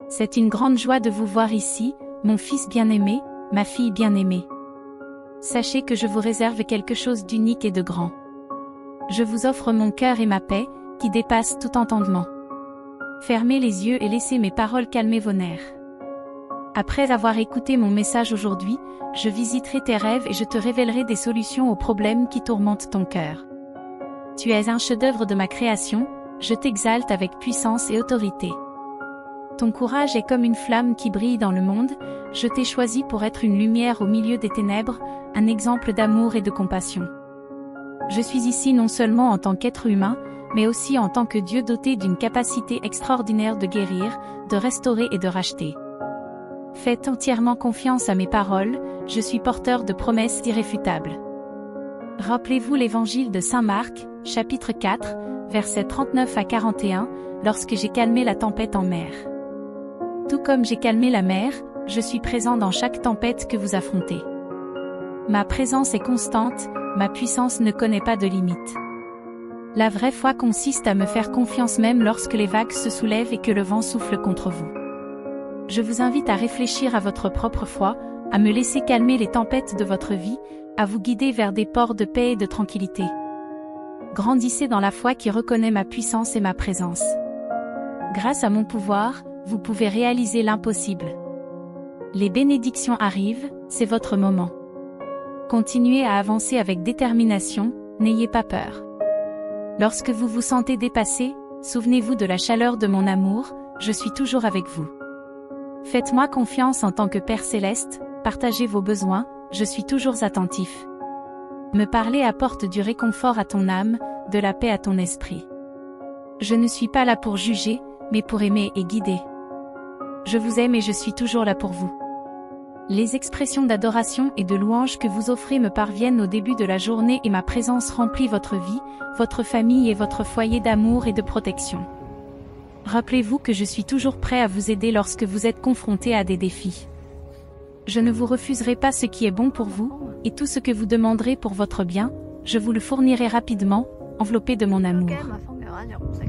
C'est une grande joie de vous voir ici, mon fils bien-aimé, ma fille bien-aimée. Sachez que je vous réserve quelque chose d'unique et de grand. Je vous offre mon cœur et ma paix, qui dépassent tout entendement. Fermez les yeux et laissez mes paroles calmer vos nerfs. Après avoir écouté mon message aujourd'hui, je visiterai tes rêves et je te révélerai des solutions aux problèmes qui tourmentent ton cœur. Tu es un chef-d'œuvre de ma création, je t'exalte avec puissance et autorité. Ton courage est comme une flamme qui brille dans le monde, je t'ai choisi pour être une lumière au milieu des ténèbres, un exemple d'amour et de compassion. Je suis ici non seulement en tant qu'être humain, mais aussi en tant que Dieu doté d'une capacité extraordinaire de guérir, de restaurer et de racheter. Faites entièrement confiance à mes paroles, je suis porteur de promesses irréfutables. Rappelez-vous l'évangile de Saint Marc, chapitre 4, versets 39 à 41, lorsque j'ai calmé la tempête en mer. Tout comme j'ai calmé la mer, je suis présent dans chaque tempête que vous affrontez. Ma présence est constante, ma puissance ne connaît pas de limite. La vraie foi consiste à me faire confiance même lorsque les vagues se soulèvent et que le vent souffle contre vous. Je vous invite à réfléchir à votre propre foi, à me laisser calmer les tempêtes de votre vie, à vous guider vers des ports de paix et de tranquillité. Grandissez dans la foi qui reconnaît ma puissance et ma présence. Grâce à mon pouvoir, vous pouvez réaliser l'impossible. Les bénédictions arrivent, c'est votre moment. Continuez à avancer avec détermination, n'ayez pas peur. Lorsque vous vous sentez dépassé, souvenez-vous de la chaleur de mon amour, je suis toujours avec vous. Faites-moi confiance en tant que Père Céleste, partagez vos besoins, je suis toujours attentif. Me parler apporte du réconfort à ton âme, de la paix à ton esprit. Je ne suis pas là pour juger, mais pour aimer et guider. Je vous aime et je suis toujours là pour vous. Les expressions d'adoration et de louange que vous offrez me parviennent au début de la journée et ma présence remplit votre vie, votre famille et votre foyer d'amour et de protection. Rappelez-vous que je suis toujours prêt à vous aider lorsque vous êtes confronté à des défis. Je ne vous refuserai pas ce qui est bon pour vous, et tout ce que vous demanderez pour votre bien, je vous le fournirai rapidement, enveloppé de mon amour.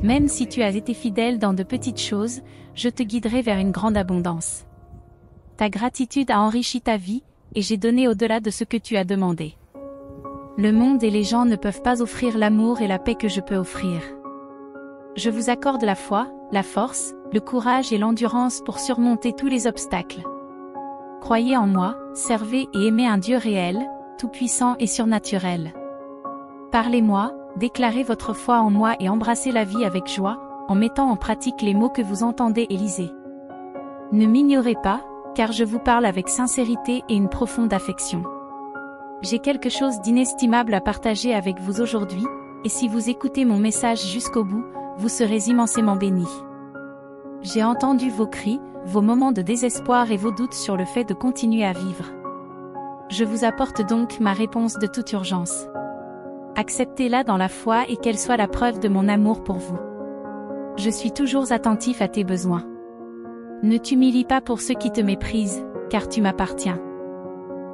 Même si tu as été fidèle dans de petites choses, je te guiderai vers une grande abondance. Ta gratitude a enrichi ta vie, et j'ai donné au-delà de ce que tu as demandé. Le monde et les gens ne peuvent pas offrir l'amour et la paix que je peux offrir. Je vous accorde la foi, la force, le courage et l'endurance pour surmonter tous les obstacles. Croyez en moi, servez et aimez un Dieu réel, tout-puissant et surnaturel. Parlez-moi, déclarez votre foi en moi et embrassez la vie avec joie, en mettant en pratique les mots que vous entendez et lisez. Ne m'ignorez pas, car je vous parle avec sincérité et une profonde affection. J'ai quelque chose d'inestimable à partager avec vous aujourd'hui, et si vous écoutez mon message jusqu'au bout, vous serez immensément bénis. J'ai entendu vos cris, vos moments de désespoir et vos doutes sur le fait de continuer à vivre. Je vous apporte donc ma réponse de toute urgence. Acceptez-la dans la foi et qu'elle soit la preuve de mon amour pour vous. Je suis toujours attentif à tes besoins. Ne t'humilie pas pour ceux qui te méprisent, car tu m'appartiens.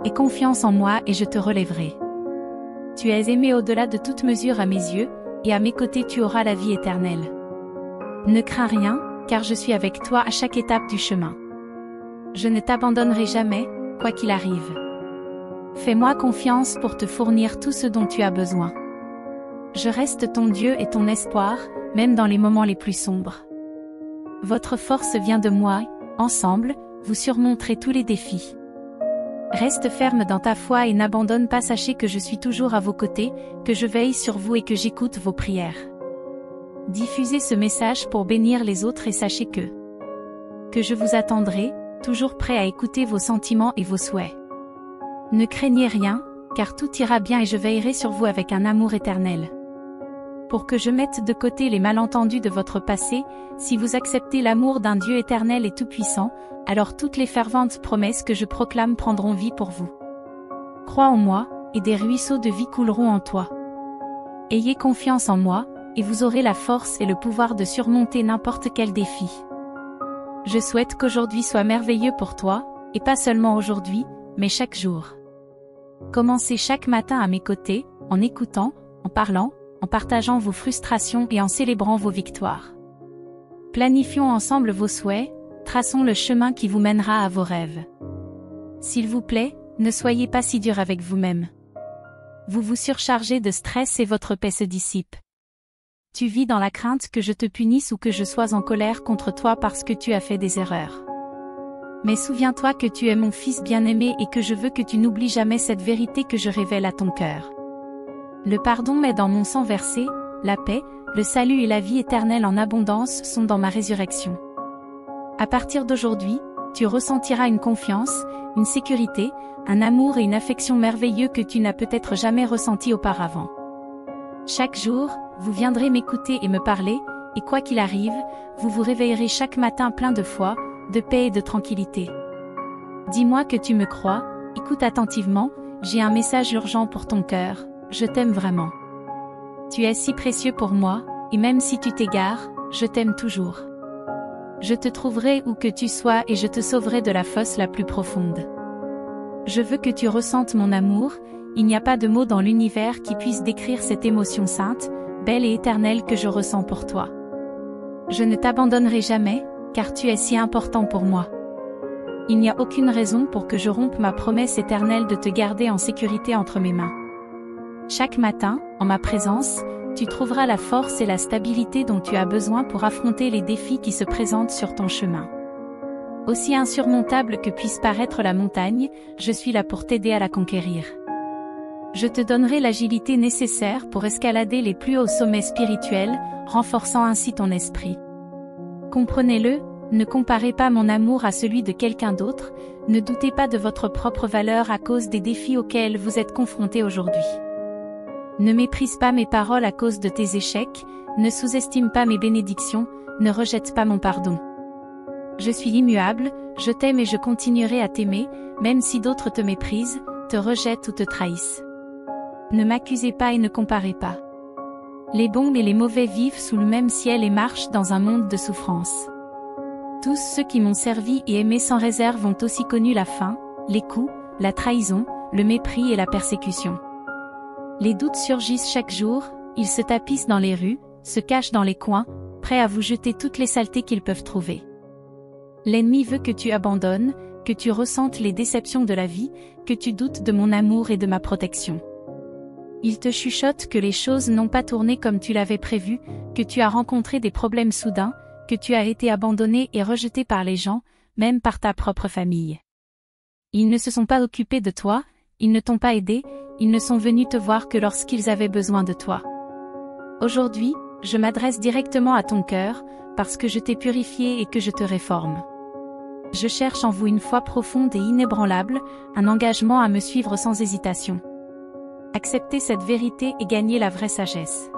Aie confiance en moi et je te relèverai. Tu es aimé au-delà de toute mesure à mes yeux, et à mes côtés tu auras la vie éternelle. Ne crains rien, car je suis avec toi à chaque étape du chemin. Je ne t'abandonnerai jamais, quoi qu'il arrive. Fais-moi confiance pour te fournir tout ce dont tu as besoin. Je reste ton Dieu et ton espoir, même dans les moments les plus sombres. Votre force vient de moi, ensemble, vous surmonterez tous les défis. Reste ferme dans ta foi et n'abandonne pas, sachez que je suis toujours à vos côtés, que je veille sur vous et que j'écoute vos prières. Diffusez ce message pour bénir les autres et sachez que je vous attendrai, toujours prêt à écouter vos sentiments et vos souhaits. Ne craignez rien, car tout ira bien et je veillerai sur vous avec un amour éternel. Pour que je mette de côté les malentendus de votre passé, si vous acceptez l'amour d'un Dieu éternel et tout-puissant, alors toutes les ferventes promesses que je proclame prendront vie pour vous. Crois en moi, et des ruisseaux de vie couleront en toi. Ayez confiance en moi, et vous aurez la force et le pouvoir de surmonter n'importe quel défi. Je souhaite qu'aujourd'hui soit merveilleux pour toi, et pas seulement aujourd'hui, mais chaque jour. Commencez chaque matin à mes côtés, en écoutant, en parlant, en partageant vos frustrations et en célébrant vos victoires. Planifions ensemble vos souhaits, traçons le chemin qui vous mènera à vos rêves. S'il vous plaît, ne soyez pas si dur avec vous-même. Vous vous surchargez de stress et votre paix se dissipe. Tu vis dans la crainte que je te punisse ou que je sois en colère contre toi parce que tu as fait des erreurs. Mais souviens-toi que tu es mon fils bien-aimé et que je veux que tu n'oublies jamais cette vérité que je révèle à ton cœur. Le pardon est dans mon sang versé, la paix, le salut et la vie éternelle en abondance sont dans ma résurrection. À partir d'aujourd'hui, tu ressentiras une confiance, une sécurité, un amour et une affection merveilleux que tu n'as peut-être jamais ressenti auparavant. Chaque jour, vous viendrez m'écouter et me parler, et quoi qu'il arrive, vous vous réveillerez chaque matin plein de foi, de paix et de tranquillité. Dis-moi que tu me crois, écoute attentivement, j'ai un message urgent pour ton cœur, je t'aime vraiment. Tu es si précieux pour moi, et même si tu t'égares, je t'aime toujours. Je te trouverai où que tu sois et je te sauverai de la fosse la plus profonde. Je veux que tu ressentes mon amour, il n'y a pas de mots dans l'univers qui puisse décrire cette émotion sainte, belle et éternelle que je ressens pour toi. Je ne t'abandonnerai jamais, car tu es si important pour moi. Il n'y a aucune raison pour que je rompe ma promesse éternelle de te garder en sécurité entre mes mains. Chaque matin, en ma présence, tu trouveras la force et la stabilité dont tu as besoin pour affronter les défis qui se présentent sur ton chemin. Aussi insurmontable que puisse paraître la montagne, je suis là pour t'aider à la conquérir. Je te donnerai l'agilité nécessaire pour escalader les plus hauts sommets spirituels, renforçant ainsi ton esprit. Comprenez-le, ne comparez pas mon amour à celui de quelqu'un d'autre, ne doutez pas de votre propre valeur à cause des défis auxquels vous êtes confrontés aujourd'hui. Ne méprise pas mes paroles à cause de tes échecs, ne sous-estime pas mes bénédictions, ne rejette pas mon pardon. Je suis immuable, je t'aime et je continuerai à t'aimer, même si d'autres te méprisent, te rejettent ou te trahissent. Ne m'accusez pas et ne comparez pas. Les bons et les mauvais vivent sous le même ciel et marchent dans un monde de souffrance. Tous ceux qui m'ont servi et aimé sans réserve ont aussi connu la faim, les coups, la trahison, le mépris et la persécution. Les doutes surgissent chaque jour, ils se tapissent dans les rues, se cachent dans les coins, prêts à vous jeter toutes les saletés qu'ils peuvent trouver. L'ennemi veut que tu abandonnes, que tu ressentes les déceptions de la vie, que tu doutes de mon amour et de ma protection. Il te chuchote que les choses n'ont pas tourné comme tu l'avais prévu, que tu as rencontré des problèmes soudains, que tu as été abandonné et rejeté par les gens, même par ta propre famille. Ils ne se sont pas occupés de toi, ils ne t'ont pas aidé, ils ne sont venus te voir que lorsqu'ils avaient besoin de toi. Aujourd'hui, je m'adresse directement à ton cœur, parce que je t'ai purifié et que je te réforme. Je cherche en vous une foi profonde et inébranlable, un engagement à me suivre sans hésitation. Acceptez cette vérité et gagnez la vraie sagesse.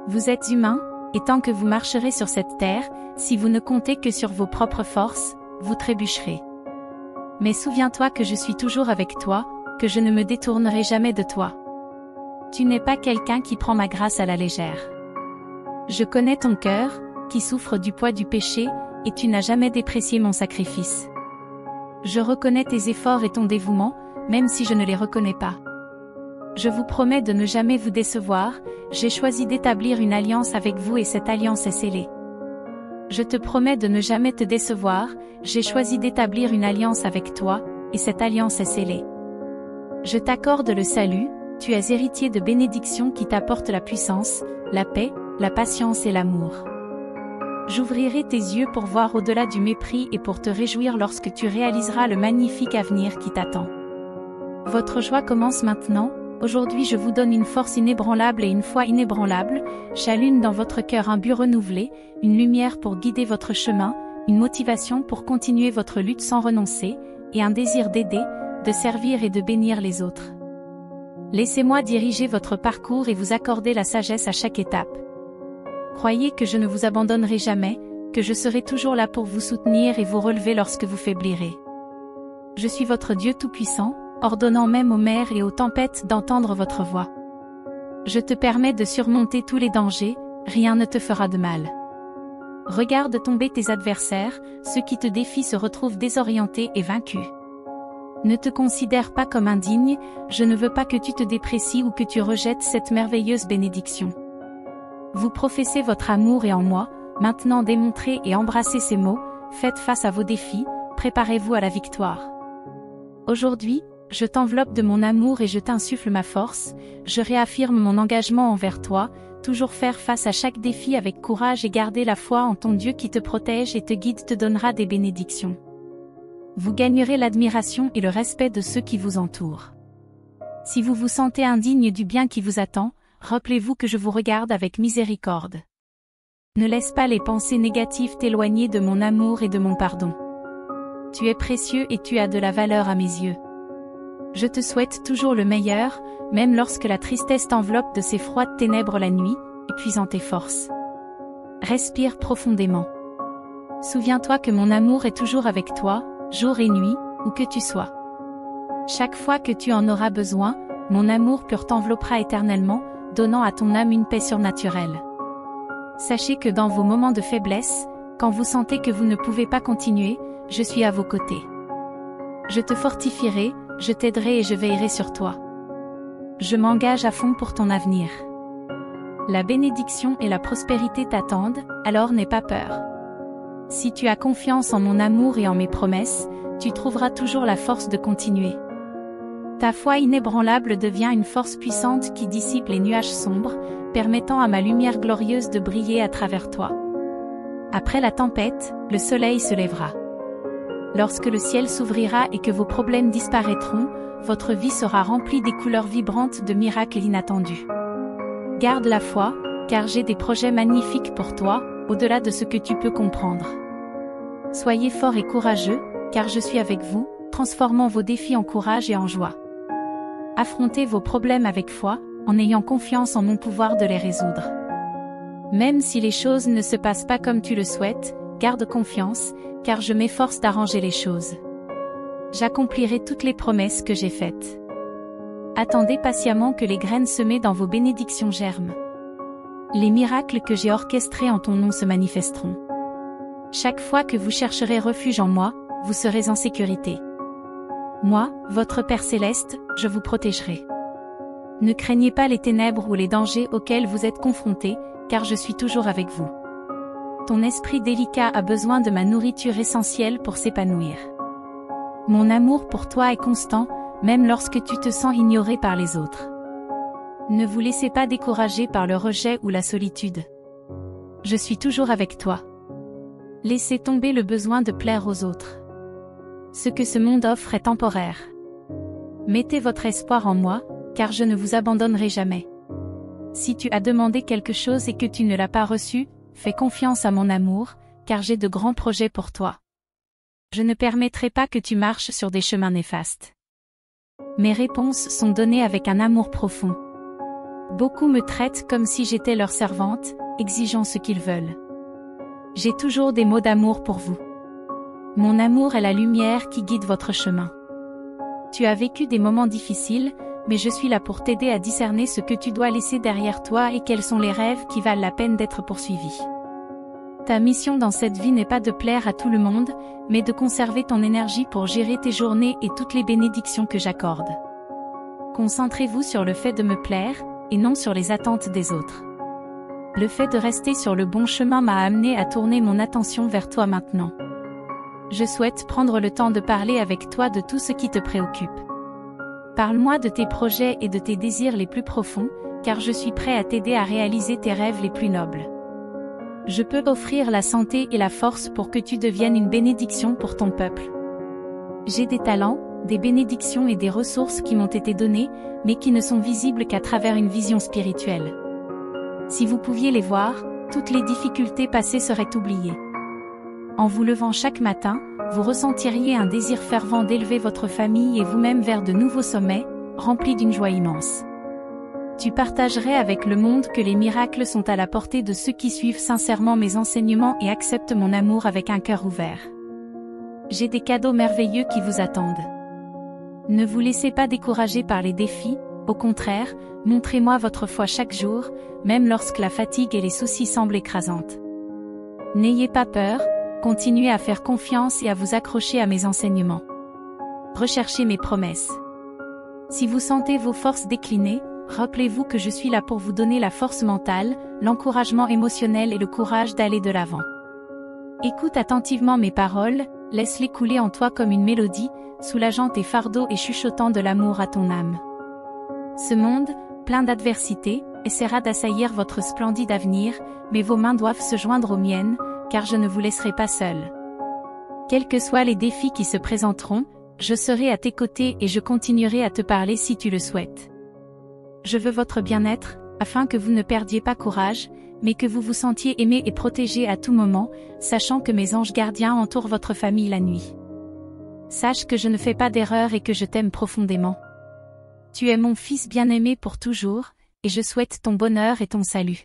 Vous êtes humain, et tant que vous marcherez sur cette terre, si vous ne comptez que sur vos propres forces, vous trébucherez. Mais souviens-toi que je suis toujours avec toi, que je ne me détournerai jamais de toi. Tu n'es pas quelqu'un qui prend ma grâce à la légère. Je connais ton cœur, qui souffre du poids du péché, et tu n'as jamais déprécié mon sacrifice. Je reconnais tes efforts et ton dévouement, même si je ne les reconnais pas. Je vous promets de ne jamais vous décevoir, j'ai choisi d'établir une alliance avec vous et cette alliance est scellée. Je te promets de ne jamais te décevoir, j'ai choisi d'établir une alliance avec toi, et cette alliance est scellée. Je t'accorde le salut, tu es héritier de bénédictions qui t'apportent la puissance, la paix, la patience et l'amour. J'ouvrirai tes yeux pour voir au-delà du mépris et pour te réjouir lorsque tu réaliseras le magnifique avenir qui t'attend. Votre joie commence maintenant. Aujourd'hui je vous donne une force inébranlable et une foi inébranlable, j'allume dans votre cœur un but renouvelé, une lumière pour guider votre chemin, une motivation pour continuer votre lutte sans renoncer, et un désir d'aider, de servir et de bénir les autres. Laissez-moi diriger votre parcours et vous accorder la sagesse à chaque étape. Croyez que je ne vous abandonnerai jamais, que je serai toujours là pour vous soutenir et vous relever lorsque vous faiblirez. Je suis votre Dieu Tout-Puissant, ordonnant même aux mers et aux tempêtes d'entendre votre voix. Je te permets de surmonter tous les dangers, rien ne te fera de mal. Regarde tomber tes adversaires, ceux qui te défient se retrouvent désorientés et vaincus. Ne te considère pas comme indigne, je ne veux pas que tu te déprécies ou que tu rejettes cette merveilleuse bénédiction. Vous professez votre amour et en moi, maintenant démontrez et embrassez ces mots, faites face à vos défis, préparez-vous à la victoire. Aujourd'hui, je t'enveloppe de mon amour et je t'insuffle ma force, je réaffirme mon engagement envers toi, toujours faire face à chaque défi avec courage et garder la foi en ton Dieu qui te protège et te guide te donnera des bénédictions. Vous gagnerez l'admiration et le respect de ceux qui vous entourent. Si vous vous sentez indigne du bien qui vous attend, rappelez-vous que je vous regarde avec miséricorde. Ne laisse pas les pensées négatives t'éloigner de mon amour et de mon pardon. Tu es précieux et tu as de la valeur à mes yeux. Je te souhaite toujours le meilleur, même lorsque la tristesse t'enveloppe de ces froides ténèbres la nuit, épuisant tes forces. Respire profondément. Souviens-toi que mon amour est toujours avec toi, jour et nuit, où que tu sois. Chaque fois que tu en auras besoin, mon amour pur t'enveloppera éternellement, donnant à ton âme une paix surnaturelle. Sachez que dans vos moments de faiblesse, quand vous sentez que vous ne pouvez pas continuer, je suis à vos côtés. Je te fortifierai, je t'aiderai et je veillerai sur toi. Je m'engage à fond pour ton avenir. La bénédiction et la prospérité t'attendent, alors n'aie pas peur. Si tu as confiance en mon amour et en mes promesses, tu trouveras toujours la force de continuer. Ta foi inébranlable devient une force puissante qui dissipe les nuages sombres, permettant à ma lumière glorieuse de briller à travers toi. Après la tempête, le soleil se lèvera. Lorsque le ciel s'ouvrira et que vos problèmes disparaîtront, votre vie sera remplie des couleurs vibrantes de miracles inattendus. Garde la foi, car j'ai des projets magnifiques pour toi, au-delà de ce que tu peux comprendre. Soyez forts et courageux, car je suis avec vous, transformant vos défis en courage et en joie. Affrontez vos problèmes avec foi, en ayant confiance en mon pouvoir de les résoudre. Même si les choses ne se passent pas comme tu le souhaites, garde confiance, car je m'efforce d'arranger les choses. J'accomplirai toutes les promesses que j'ai faites. Attendez patiemment que les graines semées dans vos bénédictions germent. Les miracles que j'ai orchestrés en ton nom se manifesteront. Chaque fois que vous chercherez refuge en moi, vous serez en sécurité. Moi, votre Père céleste, je vous protégerai. Ne craignez pas les ténèbres ou les dangers auxquels vous êtes confrontés, car je suis toujours avec vous. Ton esprit délicat a besoin de ma nourriture essentielle pour s'épanouir. Mon amour pour toi est constant, même lorsque tu te sens ignoré par les autres. Ne vous laissez pas décourager par le rejet ou la solitude. Je suis toujours avec toi. Laissez tomber le besoin de plaire aux autres. Ce que ce monde offre est temporaire. Mettez votre espoir en moi, car je ne vous abandonnerai jamais. Si tu as demandé quelque chose et que tu ne l'as pas reçu, fais confiance à mon amour, car j'ai de grands projets pour toi. Je ne permettrai pas que tu marches sur des chemins néfastes. Mes réponses sont données avec un amour profond. Beaucoup me traitent comme si j'étais leur servante, exigeant ce qu'ils veulent. J'ai toujours des mots d'amour pour vous. Mon amour est la lumière qui guide votre chemin. Tu as vécu des moments difficiles, mais je suis là pour t'aider à discerner ce que tu dois laisser derrière toi et quels sont les rêves qui valent la peine d'être poursuivis. Ta mission dans cette vie n'est pas de plaire à tout le monde, mais de conserver ton énergie pour gérer tes journées et toutes les bénédictions que j'accorde. Concentrez-vous sur le fait de me plaire, et non sur les attentes des autres. Le fait de rester sur le bon chemin m'a amené à tourner mon attention vers toi maintenant. Je souhaite prendre le temps de parler avec toi de tout ce qui te préoccupe. Parle-moi de tes projets et de tes désirs les plus profonds, car je suis prêt à t'aider à réaliser tes rêves les plus nobles. Je peux offrir la santé et la force pour que tu deviennes une bénédiction pour ton peuple. J'ai des talents, des bénédictions et des ressources qui m'ont été données, mais qui ne sont visibles qu'à travers une vision spirituelle. Si vous pouviez les voir, toutes les difficultés passées seraient oubliées. En vous levant chaque matin, vous ressentiriez un désir fervent d'élever votre famille et vous-même vers de nouveaux sommets, remplis d'une joie immense. Tu partagerais avec le monde que les miracles sont à la portée de ceux qui suivent sincèrement mes enseignements et acceptent mon amour avec un cœur ouvert. J'ai des cadeaux merveilleux qui vous attendent. Ne vous laissez pas décourager par les défis, au contraire, montrez-moi votre foi chaque jour, même lorsque la fatigue et les soucis semblent écrasantes. N'ayez pas peur, continuez à faire confiance et à vous accrocher à mes enseignements. Recherchez mes promesses. Si vous sentez vos forces décliner, rappelez-vous que je suis là pour vous donner la force mentale, l'encouragement émotionnel et le courage d'aller de l'avant. Écoute attentivement mes paroles, laisse-les couler en toi comme une mélodie, soulageant tes fardeaux et chuchotant de l'amour à ton âme. Ce monde, plein d'adversités, essaiera d'assaillir votre splendide avenir, mais vos mains doivent se joindre aux miennes, car je ne vous laisserai pas seul. Quels que soient les défis qui se présenteront, je serai à tes côtés et je continuerai à te parler si tu le souhaites. Je veux votre bien-être, afin que vous ne perdiez pas courage, mais que vous vous sentiez aimé et protégé à tout moment, sachant que mes anges gardiens entourent votre famille la nuit. Sache que je ne fais pas d'erreur et que je t'aime profondément. Tu es mon fils bien-aimé pour toujours, et je souhaite ton bonheur et ton salut.